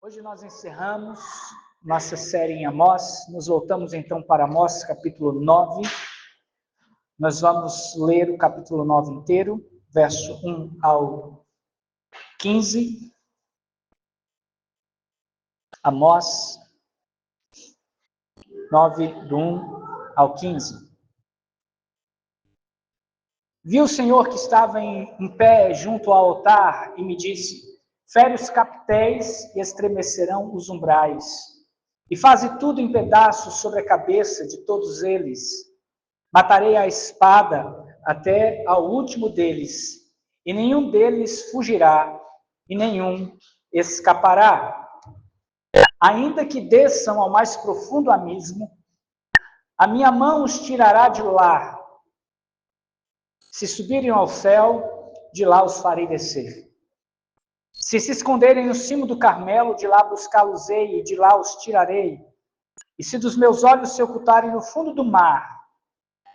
Hoje nós encerramos nossa série em Amós, nos voltamos então para Amós capítulo 9. Nós vamos ler o capítulo 9 inteiro, verso 1 ao 15. Amós 9, do 1 ao 15. Vi o Senhor que estava em pé junto ao altar e me disse: fere os capitéis e estremecerão os umbrais, e faze tudo em pedaços sobre a cabeça de todos eles. Matarei a espada até ao último deles, e nenhum deles fugirá, e nenhum escapará. Ainda que desçam ao mais profundo abismo, a minha mão os tirará de lá. Se subirem ao céu, de lá os farei descer. Se esconderem no cimo do Carmelo, de lá buscá-los-ei, e de lá os tirarei. E se dos meus olhos se ocultarem no fundo do mar,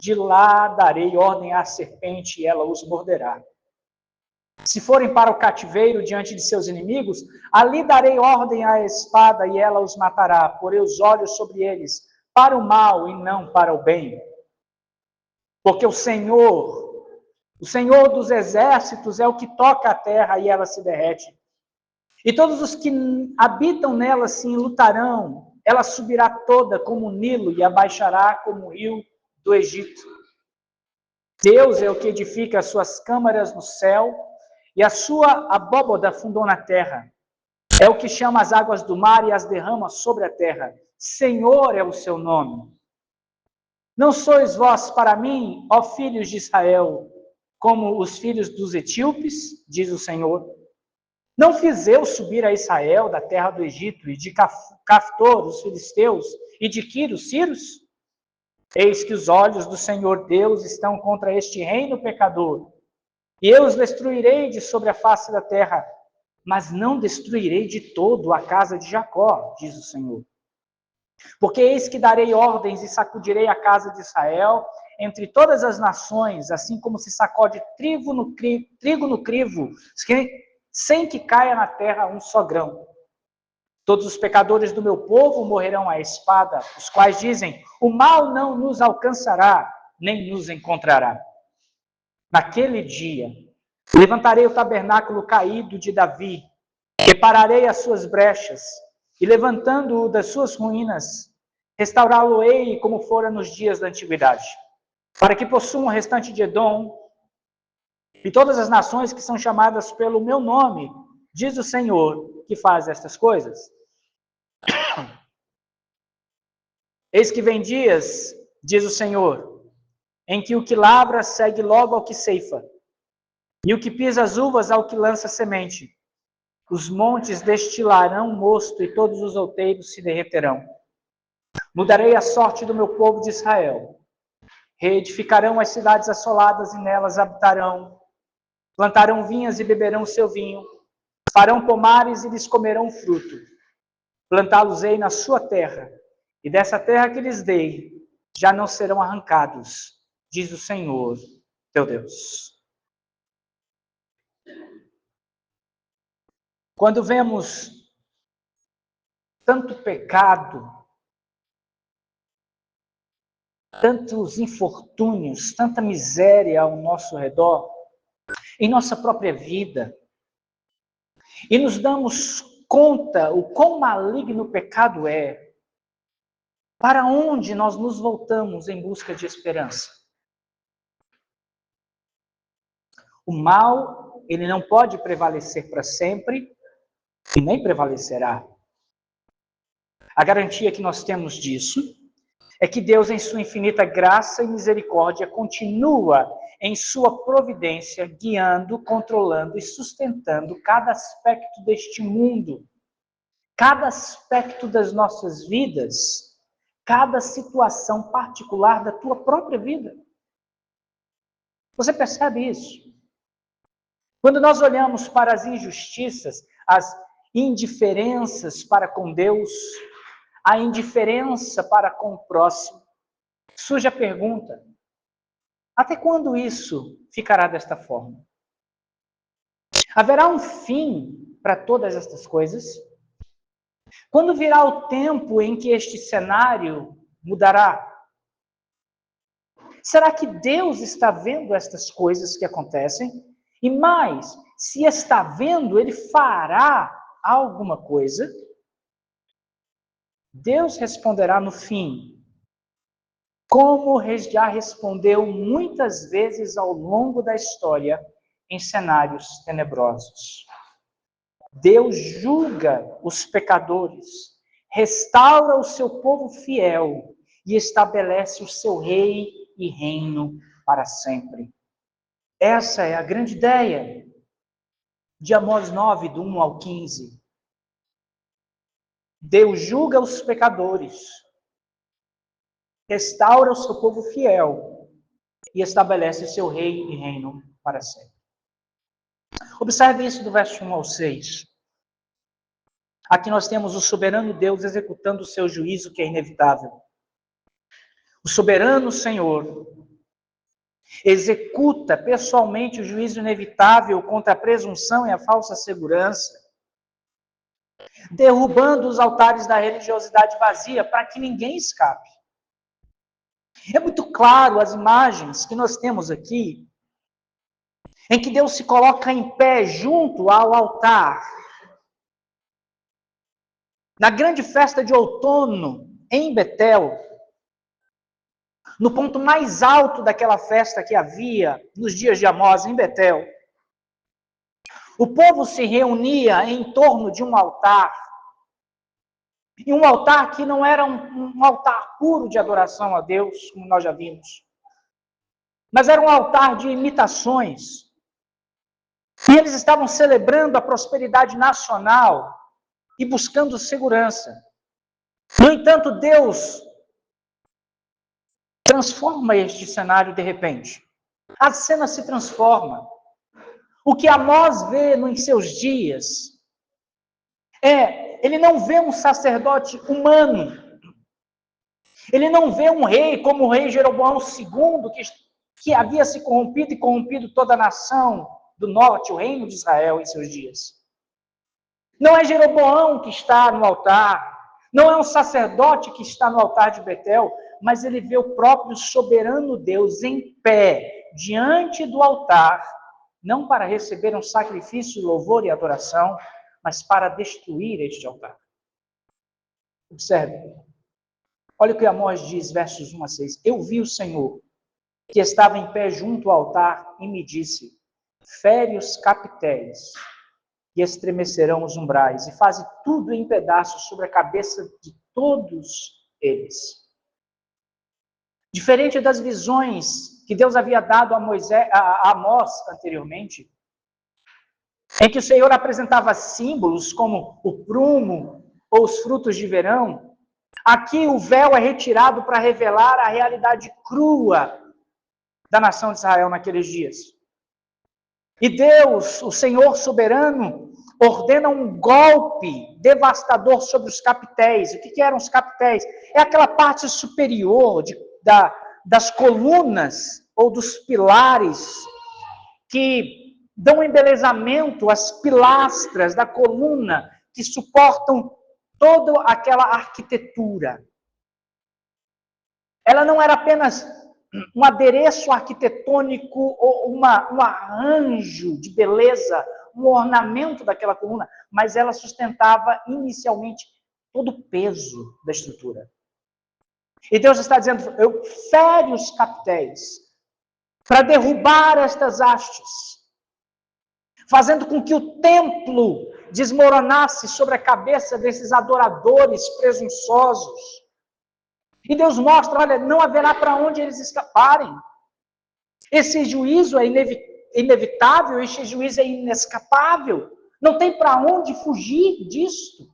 de lá darei ordem à serpente, e ela os morderá. Se forem para o cativeiro diante de seus inimigos, ali darei ordem à espada, e ela os matará. Porei os olhos sobre eles, para o mal e não para o bem. Porque o Senhor dos exércitos é o que toca a terra e ela se derrete. E todos os que habitam nela se enlutarão. Ela subirá toda como o Nilo e abaixará como o rio do Egito. Deus é o que edifica as suas câmaras no céu e a sua abóboda fundou na terra. É o que chama as águas do mar e as derrama sobre a terra. Senhor é o seu nome. Não sois vós para mim, ó filhos de Israel, como os filhos dos etíopes, diz o Senhor. Não fiz eu subir a Israel da terra do Egito, e de Caftor, os filisteus, e de Quiro, os sírios? Eis que os olhos do Senhor Deus estão contra este reino pecador, e eu os destruirei de sobre a face da terra, mas não destruirei de todo a casa de Jacó, diz o Senhor. Porque eis que darei ordens e sacudirei a casa de Israel entre todas as nações, assim como se sacode trigo no crivo, sem que caia na terra um só grão. Todos os pecadores do meu povo morrerão à espada, os quais dizem: o mal não nos alcançará, nem nos encontrará. Naquele dia, levantarei o tabernáculo caído de Davi, repararei as suas brechas, e levantando-o das suas ruínas, restaurá-lo-ei como fora nos dias da antiguidade, para que possuam o restante de Edom e todas as nações que são chamadas pelo meu nome, diz o Senhor, que faz estas coisas. Eis que vem dias, diz o Senhor, em que o que lavra segue logo ao que ceifa, e o que pisa as uvas ao que lança semente. Os montes destilarão mosto e todos os outeiros se derreterão. Mudarei a sorte do meu povo de Israel. Reedificarão as cidades assoladas e nelas habitarão. Plantarão vinhas e beberão seu vinho. Farão pomares e lhes comerão fruto. Plantá-los-ei na sua terra, e dessa terra que lhes dei, já não serão arrancados, diz o Senhor, teu Deus. Quando vemos tanto pecado, tantos infortúnios, tanta miséria ao nosso redor, em nossa própria vida, e nos damos conta o quão maligno o pecado é, para onde nós nos voltamos em busca de esperança? O mal, ele não pode prevalecer para sempre, e nem prevalecerá. A garantia que nós temos disso é que Deus, em sua infinita graça e misericórdia, continua em sua providência, guiando, controlando e sustentando cada aspecto deste mundo, cada aspecto das nossas vidas, cada situação particular da tua própria vida. Você percebe isso? Quando nós olhamos para as injustiças, as indiferenças para com Deus, a indiferença para com o próximo, surge a pergunta: até quando isso ficará desta forma? Haverá um fim para todas estas coisas? Quando virá o tempo em que este cenário mudará? Será que Deus está vendo estas coisas que acontecem? E mais, se está vendo, ele fará alguma coisa? Deus responderá no fim, como já respondeu muitas vezes ao longo da história em cenários tenebrosos. Deus julga os pecadores, restaura o seu povo fiel e estabelece o seu rei e reino para sempre. Essa é a grande ideia de Amós 9, do 1 ao 15. Deus julga os pecadores, restaura o seu povo fiel e estabelece o seu rei e reino para sempre. Observe isso do verso 1 ao 6. Aqui nós temos o soberano Deus executando o seu juízo, que é inevitável. O soberano Senhor executa pessoalmente o juízo inevitável contra a presunção e a falsa segurança, derrubando os altares da religiosidade vazia para que ninguém escape. É muito claro as imagens que nós temos aqui, em que Deus se coloca em pé junto ao altar. Na grande festa de outono, em Betel, no ponto mais alto daquela festa que havia nos dias de Amós, em Betel, o povo se reunia em torno de um altar, e um altar que não era um altar puro de adoração a Deus, como nós já vimos, mas era um altar de imitações. E eles estavam celebrando a prosperidade nacional e buscando segurança. No entanto, Deus transforma este cenário de repente. A cena se transforma. O que Amós vê nos seus dias ele não vê um sacerdote humano. Ele não vê um rei como o rei Jeroboão II, que havia se corrompido e corrompido toda a nação do norte, o reino de Israel em seus dias. Não é Jeroboão que está no altar, não é um sacerdote que está no altar de Betel, mas ele vê o próprio soberano Deus em pé, diante do altar, não para receber um sacrifício, louvor e adoração, mas para destruir este altar. Observe. Olha o que Amós diz, versos 1 a 6. Eu vi o Senhor, que estava em pé junto ao altar, e me disse, fere os capitéis, e estremecerão os umbrais, e faze tudo em pedaços sobre a cabeça de todos eles. Diferente das visões que Deus havia dado a Amós anteriormente, em que o Senhor apresentava símbolos como o prumo ou os frutos de verão, aqui o véu é retirado para revelar a realidade crua da nação de Israel naqueles dias. E Deus, o Senhor soberano, ordena um golpe devastador sobre os capitéis. O que eram os capitéis? É aquela parte superior das colunas ou dos pilares que dão embelezamento às pilastras da coluna que suportam toda aquela arquitetura. Ela não era apenas um adereço arquitetônico ou um arranjo de beleza, um ornamento daquela coluna, mas ela sustentava inicialmente todo o peso da estrutura. E Deus está dizendo, eu fere os capitéis para derrubar estas hastes, fazendo com que o templo desmoronasse sobre a cabeça desses adoradores presunçosos. E Deus mostra, olha, não haverá para onde eles escaparem. Esse juízo é inevitável, esse juízo é inescapável. Não tem para onde fugir disto.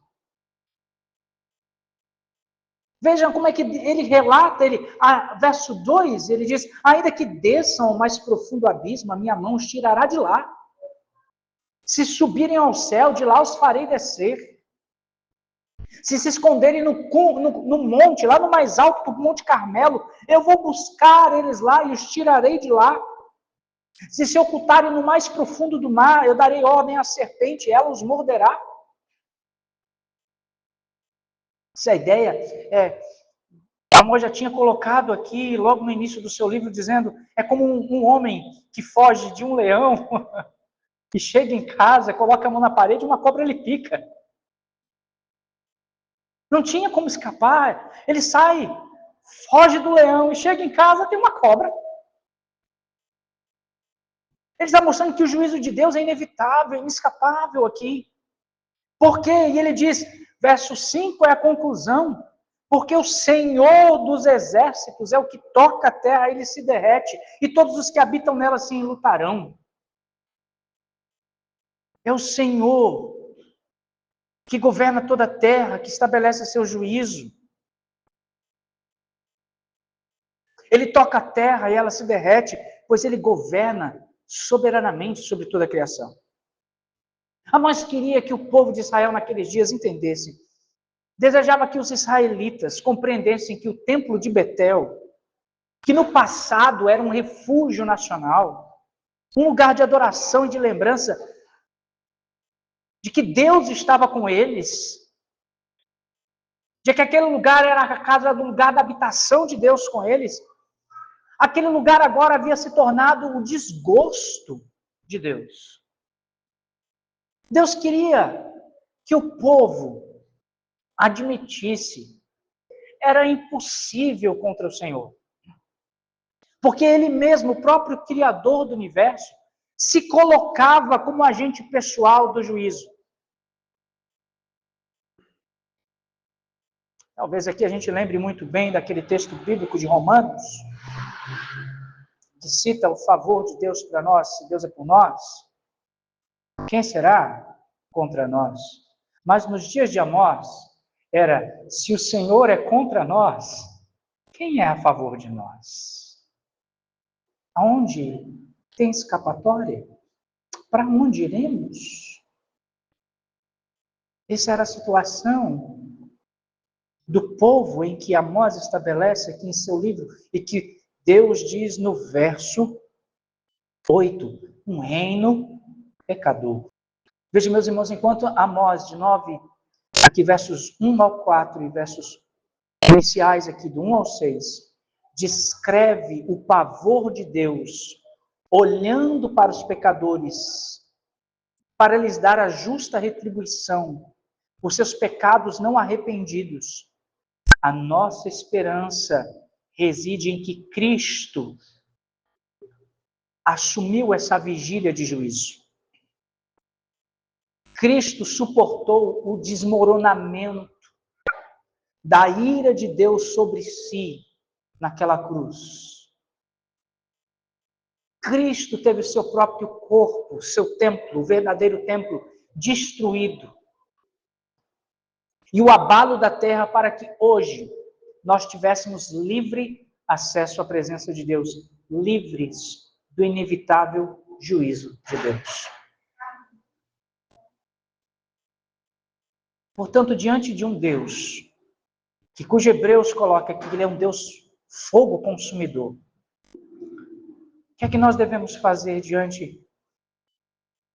Vejam como é que ele relata, verso 2, ele diz, ainda que desçam ao mais profundo abismo, a minha mão os tirará de lá. Se subirem ao céu, de lá os farei descer. Se esconderem no monte, lá no mais alto do Monte Carmelo, eu vou buscar eles lá e os tirarei de lá. Se ocultarem no mais profundo do mar, eu darei ordem à serpente, ela os morderá. Essa ideia Amós já tinha colocado aqui, logo no início do seu livro, dizendo, é como um homem que foge de um leão e chega em casa, coloca a mão na parede, uma cobra ele pica. Não tinha como escapar. Ele sai, foge do leão e chega em casa, tem uma cobra. Ele está mostrando que o juízo de Deus é inevitável, inescapável aqui. Por quê? E ele diz, verso 5 é a conclusão, porque o Senhor dos exércitos é o que toca a terra, ele se derrete, e todos os que habitam nela se enlutarão. É o Senhor que governa toda a terra, que estabelece seu juízo. Ele toca a terra e ela se derrete, pois ele governa soberanamente sobre toda a criação. Amós queria que o povo de Israel naqueles dias entendesse. Desejava que os israelitas compreendessem que o templo de Betel, que no passado era um refúgio nacional, um lugar de adoração e de lembrança de que Deus estava com eles, de que aquele lugar era a casa do lugar da habitação de Deus com eles, aquele lugar agora havia se tornado o desgosto de Deus. Deus queria que o povo admitisse, era impossível contra o Senhor. Porque ele mesmo, o próprio Criador do universo, se colocava como agente pessoal do juízo. Talvez aqui a gente lembre muito bem daquele texto bíblico de Romanos, que cita o favor de Deus para nós, se Deus é por nós, quem será contra nós? Mas nos dias de Amós, era, se o Senhor é contra nós, quem é a favor de nós? Aonde tem escapatória? Para onde iremos? Essa era a situação do povo em que Amós estabelece aqui em seu livro, e que Deus diz no verso 8, um reino pecador. Veja, meus irmãos, enquanto Amós, de 9, aqui versos 1 ao 4 e versos iniciais aqui do 1 ao 6, descreve o pavor de Deus, olhando para os pecadores, para lhes dar a justa retribuição por seus pecados não arrependidos. A nossa esperança reside em que Cristo assumiu essa vigília de juízo. Cristo suportou o desmoronamento da ira de Deus sobre si naquela cruz. Cristo teve o seu próprio corpo, seu templo, o verdadeiro templo, destruído. E o abalo da terra para que hoje nós tivéssemos livre acesso à presença de Deus, livres do inevitável juízo de Deus. Portanto, diante de um Deus, cujo Hebreus coloca que ele é um Deus fogo consumidor, o que é que nós devemos fazer diante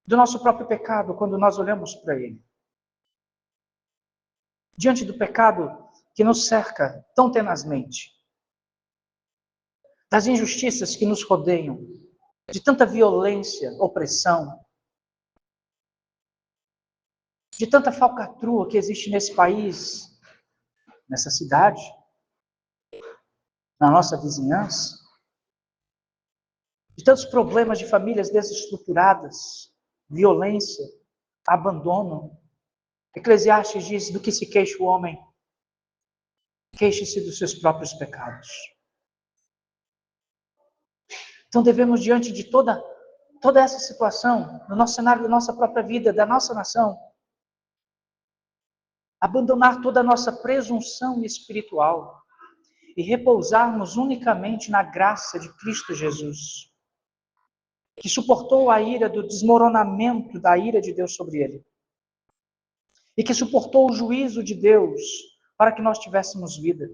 do nosso próprio pecado quando nós olhamos para ele? Diante do pecado que nos cerca tão tenazmente, das injustiças que nos rodeiam, de tanta violência, opressão, de tanta falcatrua que existe nesse país, nessa cidade, na nossa vizinhança, de tantos problemas de famílias desestruturadas, violência, abandono. Eclesiastes diz, do que se queixa o homem? Queixe-se dos seus próprios pecados. Então devemos, diante de toda essa situação, no nosso cenário da nossa própria vida, da nossa nação, abandonar toda a nossa presunção espiritual e repousarmos unicamente na graça de Cristo Jesus, que suportou a ira do desmoronamento da ira de Deus sobre ele, e que suportou o juízo de Deus para que nós tivéssemos vida.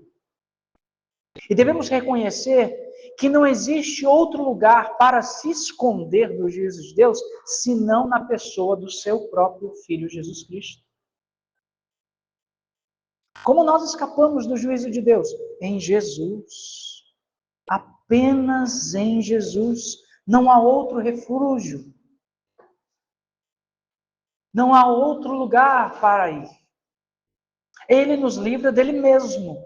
E devemos reconhecer que não existe outro lugar para se esconder do juízo de Deus, senão na pessoa do seu próprio Filho Jesus Cristo. Como nós escapamos do juízo de Deus? Em Jesus. Apenas em Jesus. Não há outro refúgio. Não há outro lugar para ir. Ele nos livra dele mesmo.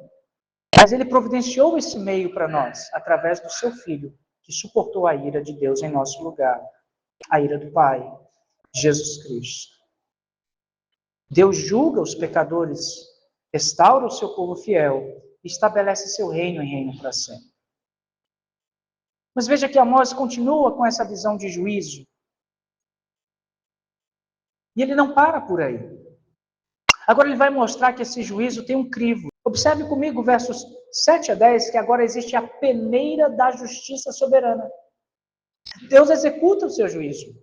Mas ele providenciou esse meio para nós, através do seu Filho, que suportou a ira de Deus em nosso lugar. A ira do Pai, Jesus Cristo. Deus julga os pecadores, restaura o seu povo fiel e estabelece seu reino em reino para sempre. Mas veja que Amós continua com essa visão de juízo. E ele não para por aí. Agora ele vai mostrar que esse juízo tem um crivo. Observe comigo versos 7 a 10, que agora existe a peneira da justiça soberana. Deus executa o seu juízo,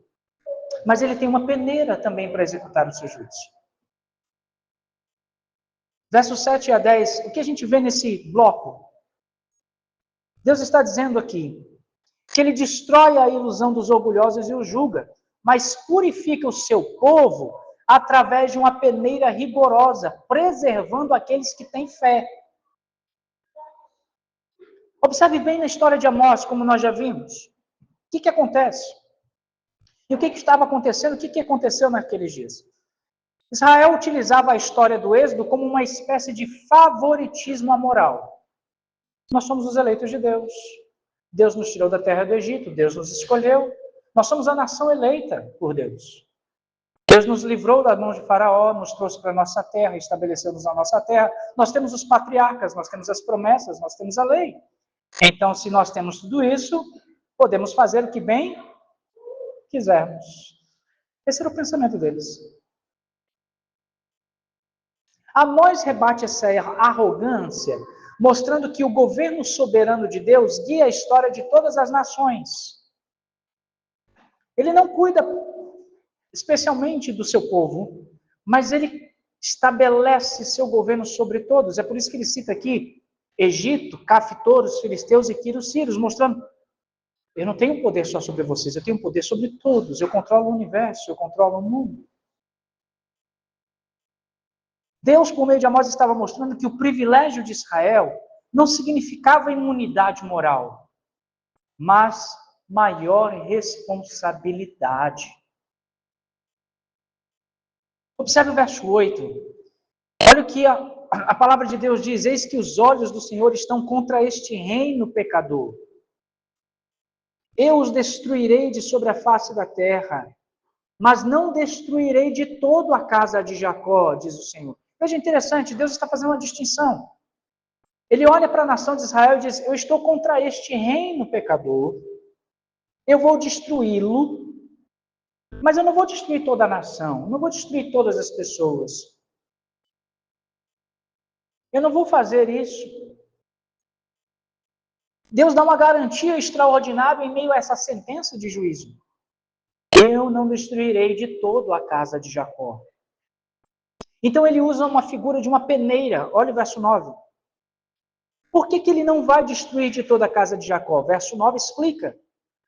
mas ele tem uma peneira também para executar o seu juízo. Versos 7 a 10, o que a gente vê nesse bloco? Deus está dizendo aqui que ele destrói a ilusão dos orgulhosos e os julga, mas purifica o seu povo através de uma peneira rigorosa, preservando aqueles que têm fé. Observe bem na história de Amós, como nós já vimos. O que acontece? E o que estava acontecendo? O que aconteceu naqueles dias? Israel utilizava a história do Êxodo como uma espécie de favoritismo amoral. Nós somos os eleitos de Deus. Deus nos tirou da terra do Egito, Deus nos escolheu. Nós somos a nação eleita por Deus. Deus nos livrou da mão de Faraó, nos trouxe para a nossa terra, estabeleceu-nos na nossa terra. Nós temos os patriarcas, nós temos as promessas, nós temos a lei. Então, se nós temos tudo isso, podemos fazer o que bem quisermos. Esse era o pensamento deles. Amós rebate essa arrogância, mostrando que o governo soberano de Deus guia a história de todas as nações. Ele não cuida especialmente do seu povo, mas ele estabelece seu governo sobre todos. É por isso que ele cita aqui Egito, Caftoros, Filisteus e Quirus-Sírios, mostrando: eu não tenho poder só sobre vocês, eu tenho poder sobre todos, eu controlo o universo, eu controlo o mundo. Deus, por meio de Amós, estava mostrando que o privilégio de Israel não significava imunidade moral, mas maior responsabilidade. Observe o verso 8. Olha o que a palavra de Deus diz: eis que os olhos do Senhor estão contra este reino pecador. Eu os destruirei de sobre a face da terra, mas não destruirei de todo a casa de Jacó, diz o Senhor. Veja, interessante, Deus está fazendo uma distinção. Ele olha para a nação de Israel e diz: eu estou contra este reino pecador, eu vou destruí-lo, mas eu não vou destruir toda a nação, não vou destruir todas as pessoas. Eu não vou fazer isso. Deus dá uma garantia extraordinária em meio a essa sentença de juízo. Eu não destruirei de todo a casa de Jacó. Então ele usa uma figura de uma peneira. Olha o verso 9. Por que ele não vai destruir de toda a casa de Jacó? Verso 9 explica.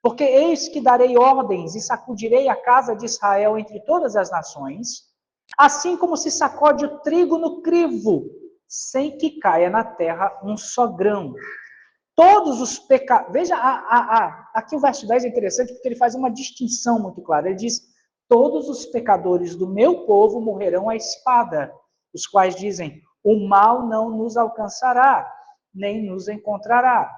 Porque eis que darei ordens e sacudirei a casa de Israel entre todas as nações, assim como se sacode o trigo no crivo, sem que caia na terra um só grão. Todos os pecados... Veja, aqui o verso 10 é interessante porque ele faz uma distinção muito clara. Ele diz: todos os pecadores do meu povo morrerão à espada, os quais dizem: o mal não nos alcançará, nem nos encontrará.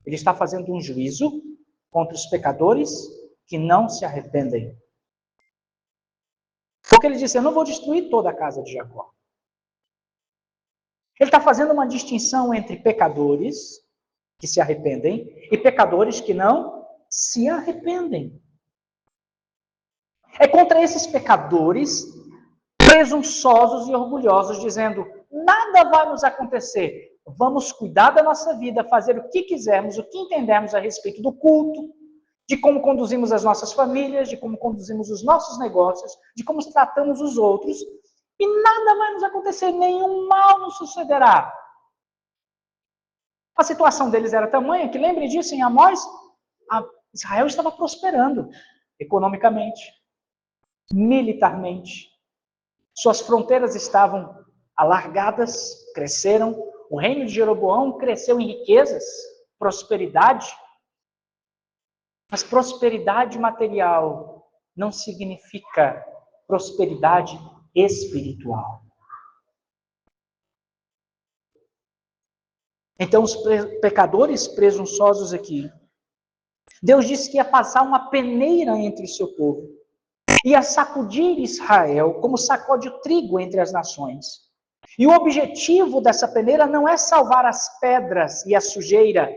Ele está fazendo um juízo contra os pecadores que não se arrependem. Porque ele disse: eu não vou destruir toda a casa de Jacó. Ele está fazendo uma distinção entre pecadores que se arrependem e pecadores que não se arrependem. É contra esses pecadores presunçosos e orgulhosos, dizendo: nada vai nos acontecer. Vamos cuidar da nossa vida, fazer o que quisermos, o que entendermos a respeito do culto, de como conduzimos as nossas famílias, de como conduzimos os nossos negócios, de como tratamos os outros, e nada vai nos acontecer, nenhum mal nos sucederá. A situação deles era tamanha que, lembre disso, em Amós, Israel estava prosperando economicamente, militarmente. Suas fronteiras estavam alargadas, cresceram. O reino de Jeroboão cresceu em riquezas, prosperidade. Mas prosperidade material não significa prosperidade espiritual. Então, os pecadores presunçosos aqui, Deus disse que ia passar uma peneira entre o seu povo. Ia sacudir Israel como sacode o trigo entre as nações. E o objetivo dessa peneira não é salvar as pedras e a sujeira,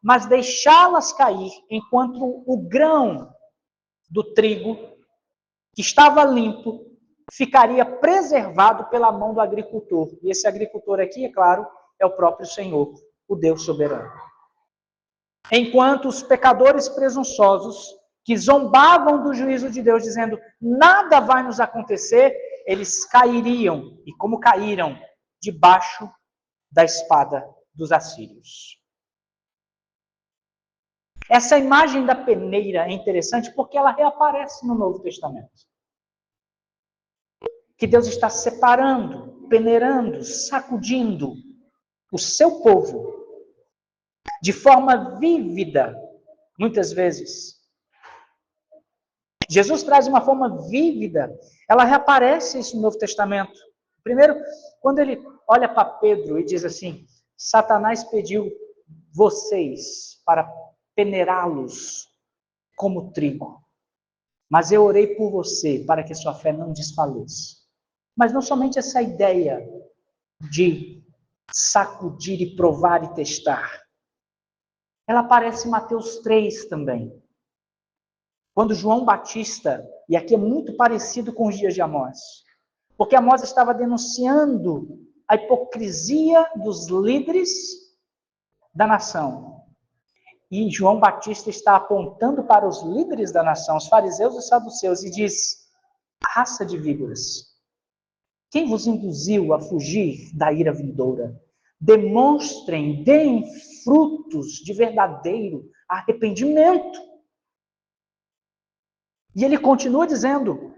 mas deixá-las cair enquanto o grão do trigo, que estava limpo, ficaria preservado pela mão do agricultor. E esse agricultor aqui, é claro, é o próprio Senhor, o Deus soberano. Enquanto os pecadores presunçosos, que zombavam do juízo de Deus, dizendo, nada vai nos acontecer, eles cairiam, e como caíram, debaixo da espada dos assírios. Essa imagem da peneira é interessante porque ela reaparece no Novo Testamento. Que Deus está separando, peneirando, sacudindo o seu povo de forma vívida, muitas vezes. Jesus traz uma forma vívida, ela reaparece isso no Novo Testamento. Primeiro, quando ele olha para Pedro e diz assim, Satanás pediu vocês para peneirá-los como trigo, mas eu orei por você para que sua fé não desfaleça. Mas não somente essa ideia de sacudir e provar e testar. Ela aparece em Mateus 3 também. Quando João Batista, e aqui é muito parecido com os dias de Amós, porque Amós estava denunciando a hipocrisia dos líderes da nação. E João Batista está apontando para os líderes da nação, os fariseus e os saduceus, e diz, raça de víboras, quem vos induziu a fugir da ira vindoura? Demonstrem, deem frutos de verdadeiro arrependimento. E ele continua dizendo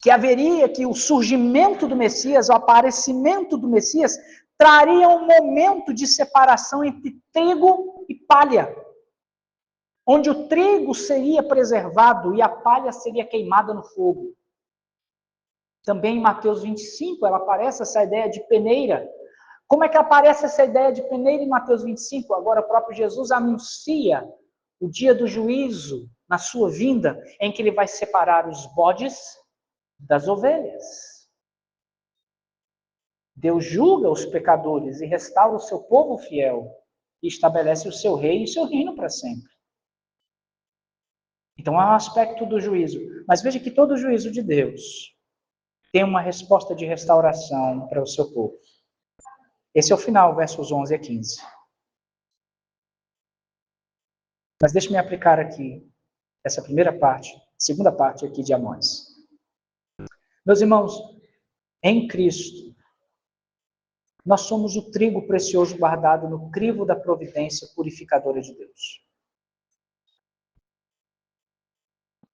que o surgimento do Messias, o aparecimento do Messias, traria um momento de separação entre trigo e palha, onde o trigo seria preservado e a palha seria queimada no fogo. Também em Mateus 25, ela aparece essa ideia de peneira. Como é que aparece essa ideia de peneira em Mateus 25? Agora o próprio Jesus anuncia o dia do juízo na sua vinda, em que ele vai separar os bodes das ovelhas. Deus julga os pecadores e restaura o seu povo fiel e estabelece o seu rei e o seu reino para sempre. Então há um aspecto do juízo, mas veja que todo juízo de Deus tem uma resposta de restauração para o seu povo. Esse é o final, versos 11 a 15. Mas deixe-me aplicar aqui essa primeira parte, segunda parte aqui de Amós. Meus irmãos, em Cristo, nós somos o trigo precioso guardado no crivo da providência purificadora de Deus.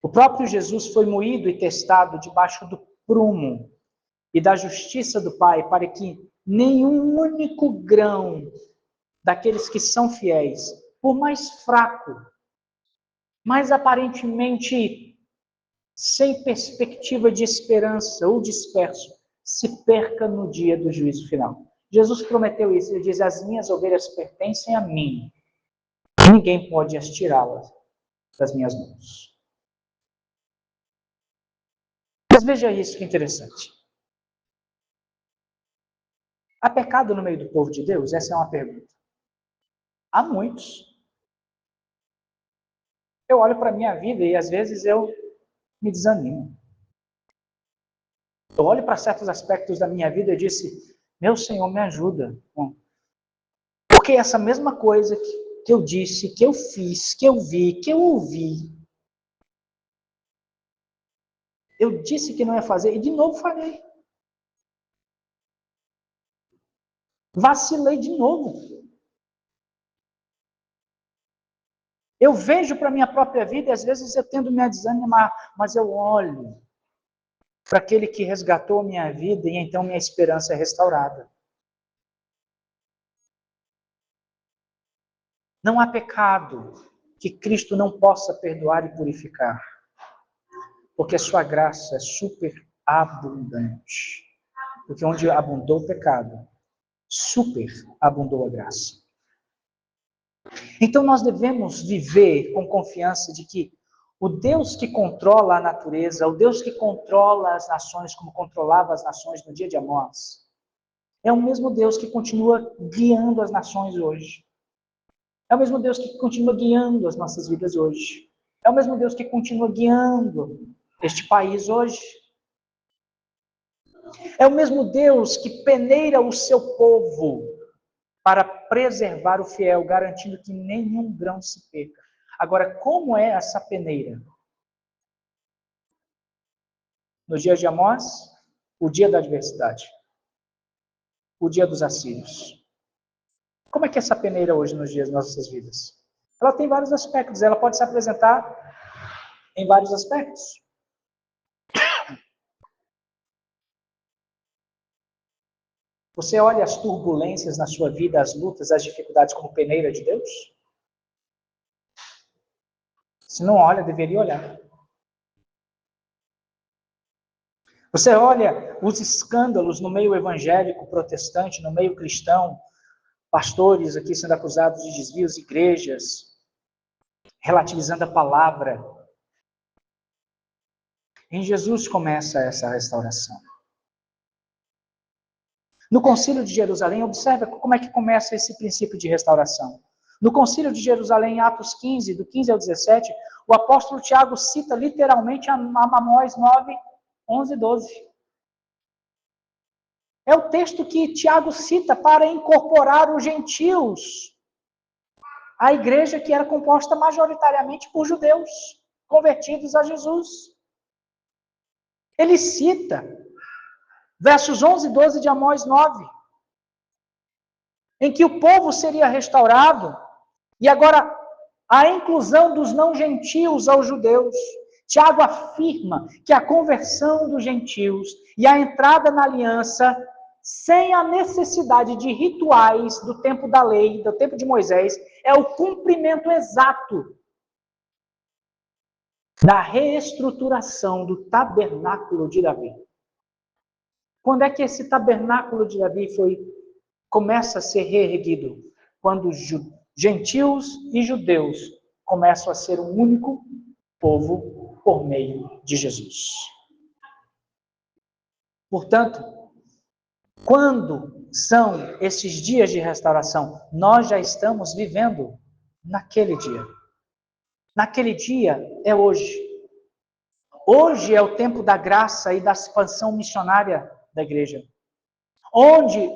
O próprio Jesus foi moído e testado debaixo do prumo e da justiça do Pai, para que nenhum único grão daqueles que são fiéis, por mais fraco, mais aparentemente sem perspectiva de esperança ou disperso, se perca no dia do juízo final. Jesus prometeu isso, ele diz, as minhas ovelhas pertencem a mim, ninguém pode as tirá-las das minhas mãos. Mas veja isso que interessante. Há pecado no meio do povo de Deus? Essa é uma pergunta. Há muitos. Eu olho para a minha vida e às vezes eu me desanimo. Eu olho para certos aspectos da minha vida e disse, meu Senhor, me ajuda. Porque essa mesma coisa que eu disse, que eu fiz, que eu vi, que eu ouvi, eu disse que não ia fazer e de novo falei. Vacilei de novo. Eu vejo para a minha própria vida e às vezes eu tendo me a desanimar, mas eu olho para aquele que resgatou minha vida e então minha esperança é restaurada. Não há pecado que Cristo não possa perdoar e purificar, porque a sua graça é superabundante. Porque onde abundou o pecado, superabundou a graça. Então nós devemos viver com confiança de que o Deus que controla a natureza, o Deus que controla as nações como controlava as nações no dia de Amós, é o mesmo Deus que continua guiando as nações hoje. É o mesmo Deus que continua guiando as nossas vidas hoje. É o mesmo Deus que continua guiando este país hoje. É o mesmo Deus que peneira o seu povo para preservar o fiel, garantindo que nenhum grão se perca. Agora, como é essa peneira? Nos dias de Amós, o dia da adversidade. O dia dos assírios. Como é que é essa peneira hoje nos dias das nossas vidas? Ela tem vários aspectos, ela pode se apresentar em vários aspectos. Você olha as turbulências na sua vida, as lutas, as dificuldades como peneira de Deus? Se não olha, deveria olhar. Você olha os escândalos no meio evangélico, protestante, no meio cristão, pastores aqui sendo acusados de desvios, igrejas, relativizando a palavra. Em Jesus começa essa restauração. No Concílio de Jerusalém, observa como é que começa esse princípio de restauração. No Concílio de Jerusalém, em Atos 15, do 15 ao 17, o apóstolo Tiago cita literalmente Amós 9, 11 e 12. É o texto que Tiago cita para incorporar os gentios à igreja que era composta majoritariamente por judeus, convertidos a Jesus. Ele cita versos 11 e 12 de Amós 9, em que o povo seria restaurado, e agora a inclusão dos não-gentios aos judeus. Tiago afirma que a conversão dos gentios e a entrada na aliança, sem a necessidade de rituais do tempo da lei, do tempo de Moisés, é o cumprimento exato da reestruturação do tabernáculo de Davi. Quando é que esse tabernáculo de Davi começa a ser reerguido? Quando gentios e judeus começam a ser um único povo por meio de Jesus. Portanto, quando são esses dias de restauração? Nós já estamos vivendo naquele dia. Naquele dia é hoje. Hoje é o tempo da graça e da expansão missionária da igreja. Onde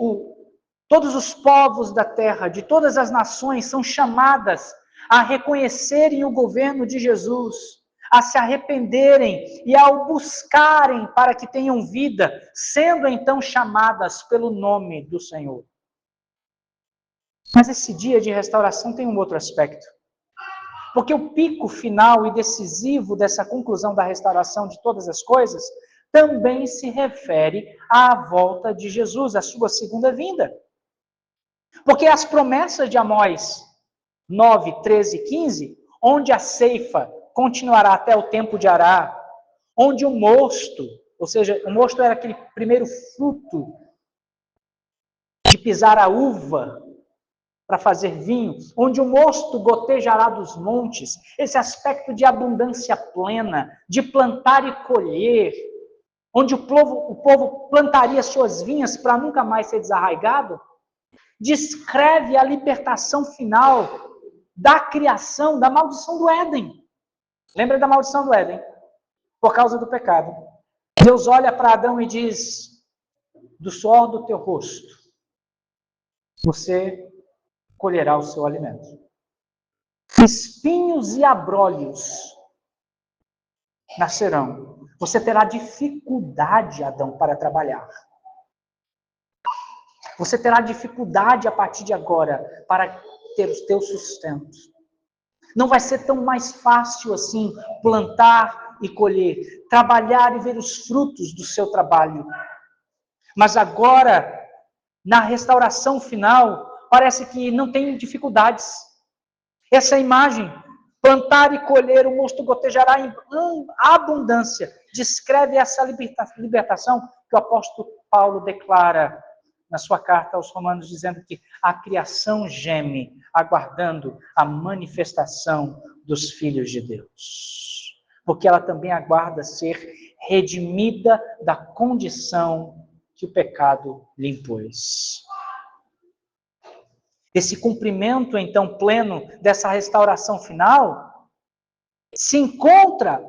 todos os povos da terra, de todas as nações, são chamadas a reconhecerem o governo de Jesus, a se arrependerem e a o buscarem para que tenham vida, sendo então chamadas pelo nome do Senhor. Mas esse dia de restauração tem um outro aspecto. Porque o pico final e decisivo dessa conclusão da restauração de todas as coisas também se refere à volta de Jesus, à sua segunda vinda. Porque as promessas de Amós 9, 13 e 15, onde a ceifa continuará até o tempo de arar, onde o mosto, ou seja, o mosto era aquele primeiro fruto de pisar a uva para fazer vinho, onde o mosto gotejará dos montes, esse aspecto de abundância plena, de plantar e colher, onde o povo plantaria suas vinhas para nunca mais ser desarraigado, descreve a libertação final da criação, da maldição do Éden. Lembra da maldição do Éden? Por causa do pecado. Deus olha para Adão e diz: do suor do teu rosto, você colherá o seu alimento. Espinhos e abrolhos nascerão. Você terá dificuldade, Adão, para trabalhar. Você terá dificuldade a partir de agora para ter o teu sustento. Não vai ser tão mais fácil assim plantar e colher, trabalhar e ver os frutos do seu trabalho. Mas agora, na restauração final, parece que não tem dificuldades. Essa imagem, plantar e colher, o mosto gotejará em abundância, descreve essa libertação que o apóstolo Paulo declara na sua carta aos Romanos, dizendo que a criação geme, aguardando a manifestação dos filhos de Deus. Porque ela também aguarda ser redimida da condição que o pecado lhe impôs. Esse cumprimento, então, pleno dessa restauração final se encontra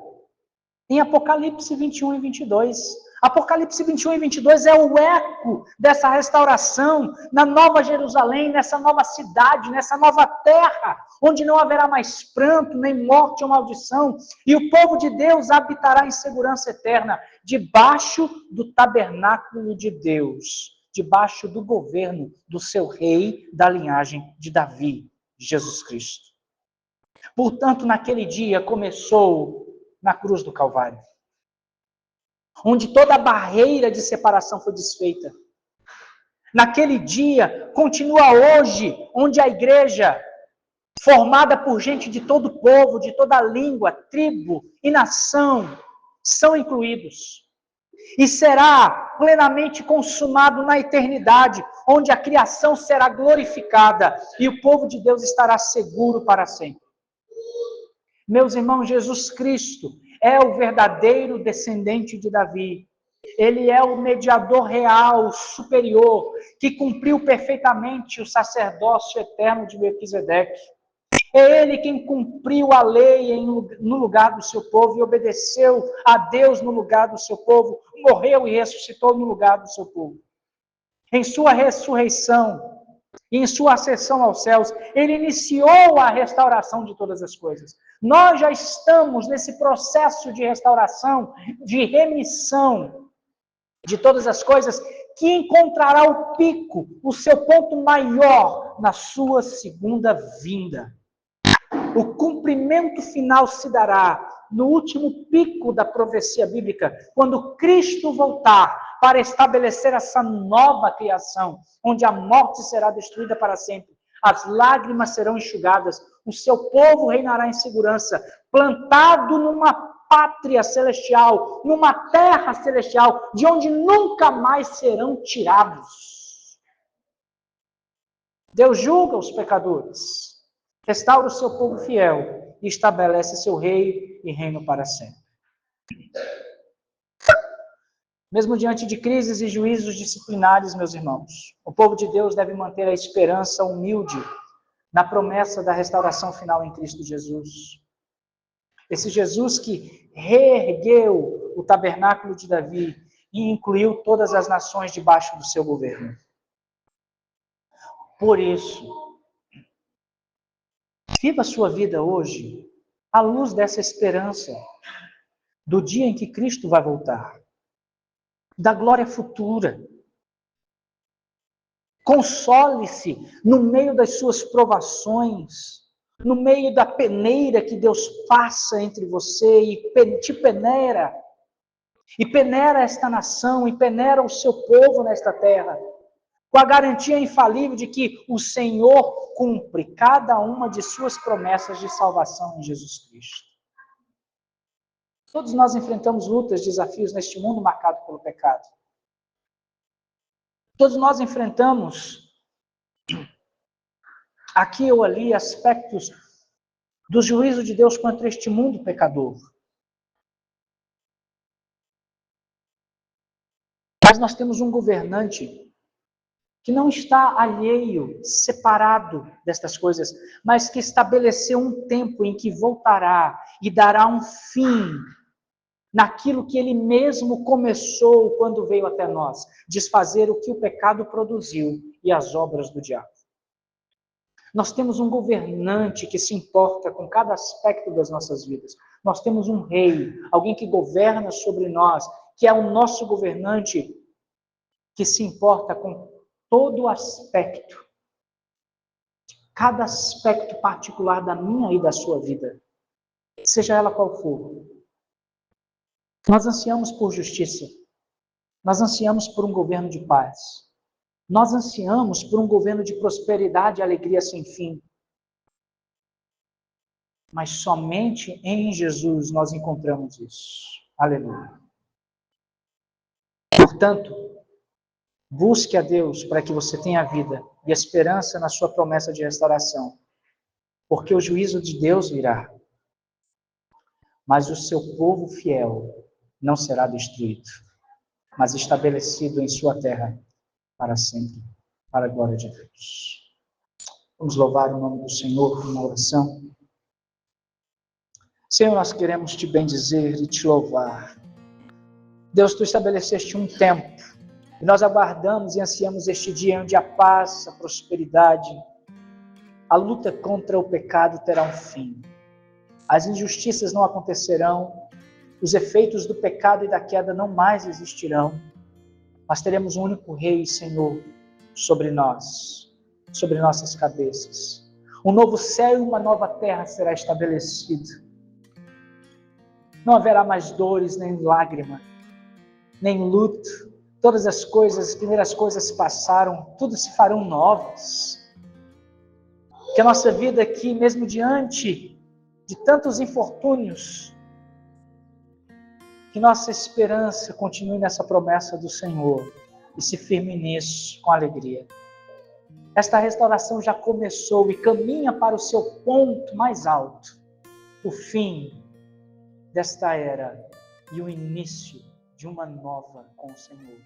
em Apocalipse 21 e 22. Apocalipse 21 e 22 é o eco dessa restauração na Nova Jerusalém, nessa nova cidade, nessa nova terra, onde não haverá mais pranto, nem morte ou maldição, e o povo de Deus habitará em segurança eterna, debaixo do tabernáculo de Deus, debaixo do governo do seu rei da linhagem de Davi, Jesus Cristo. Portanto, naquele dia começou na cruz do Calvário, onde toda a barreira de separação foi desfeita. Naquele dia, continua hoje, onde a igreja, formada por gente de todo o povo, de toda a língua, tribo e nação, são incluídos. E será plenamente consumado na eternidade, onde a criação será glorificada e o povo de Deus estará seguro para sempre. Meus irmãos, Jesus Cristo é o verdadeiro descendente de Davi. Ele é o mediador real, superior, que cumpriu perfeitamente o sacerdócio eterno de Melquisedeque. É ele quem cumpriu a lei no lugar do seu povo e obedeceu a Deus no lugar do seu povo, morreu e ressuscitou no lugar do seu povo. Em sua ressurreição e em sua ascensão aos céus, ele iniciou a restauração de todas as coisas. Nós já estamos nesse processo de restauração, de remissão de todas as coisas, que encontrará o pico, o seu ponto maior na sua segunda vinda. O cumprimento final se dará no último pico da profecia bíblica, quando Cristo voltar para estabelecer essa nova criação, onde a morte será destruída para sempre, as lágrimas serão enxugadas, o seu povo reinará em segurança, plantado numa pátria celestial, numa terra celestial, de onde nunca mais serão tirados. Deus julga os pecadores, restaura o seu povo fiel e estabelece seu rei e reino para sempre. Mesmo diante de crises e juízos disciplinares, meus irmãos, o povo de Deus deve manter a esperança humilde na promessa da restauração final em Cristo Jesus. Esse Jesus que reergueu o tabernáculo de Davi e incluiu todas as nações debaixo do seu governo. Por isso, viva a sua vida hoje à luz dessa esperança do dia em que Cristo vai voltar, da glória futura. Console-se no meio das suas provações, no meio da peneira que Deus passa entre você e te peneira, e peneira esta nação, e peneira o seu povo nesta terra, com a garantia infalível de que o Senhor cumpre cada uma de suas promessas de salvação em Jesus Cristo. Todos nós enfrentamos lutas, desafios neste mundo marcado pelo pecado. Todos nós enfrentamos aqui ou ali aspectos do juízo de Deus contra este mundo pecador. Mas nós temos um governante que não está alheio, separado destas coisas, mas que estabeleceu um tempo em que voltará e dará um fim naquilo que ele mesmo começou quando veio até nós, desfazer o que o pecado produziu e as obras do diabo. Nós temos um governante que se importa com cada aspecto das nossas vidas. Nós temos um rei, alguém que governa sobre nós, que é o nosso governante, que se importa com todo aspecto, cada aspecto particular da minha e da sua vida, seja ela qual for. Nós ansiamos por justiça. Nós ansiamos por um governo de paz. Nós ansiamos por um governo de prosperidade e alegria sem fim. Mas somente em Jesus nós encontramos isso. Aleluia. Portanto, busque a Deus para que você tenha vida e esperança na sua promessa de restauração. Porque o juízo de Deus virá. Mas o seu povo fiel não será destruído, mas estabelecido em sua terra para sempre, para a glória de Deus. Vamos louvar o nome do Senhor com uma oração. Senhor, nós queremos te bendizer e te louvar. Deus, tu estabeleceste um tempo e nós aguardamos e ansiamos este dia onde a paz, a prosperidade, a luta contra o pecado terá um fim. As injustiças não acontecerão, os efeitos do pecado e da queda não mais existirão, mas teremos um único Rei, Senhor, sobre nós, sobre nossas cabeças. Um novo céu e uma nova terra será estabelecido. Não haverá mais dores, nem lágrima, nem luto. Todas as coisas, as primeiras coisas passaram, tudo se farão novas. Que a nossa vida aqui, mesmo diante de tantos infortúnios, que nossa esperança continue nessa promessa do Senhor e se firme nisso com alegria. Esta restauração já começou e caminha para o seu ponto mais alto, o fim desta era e o início de uma nova com o Senhor.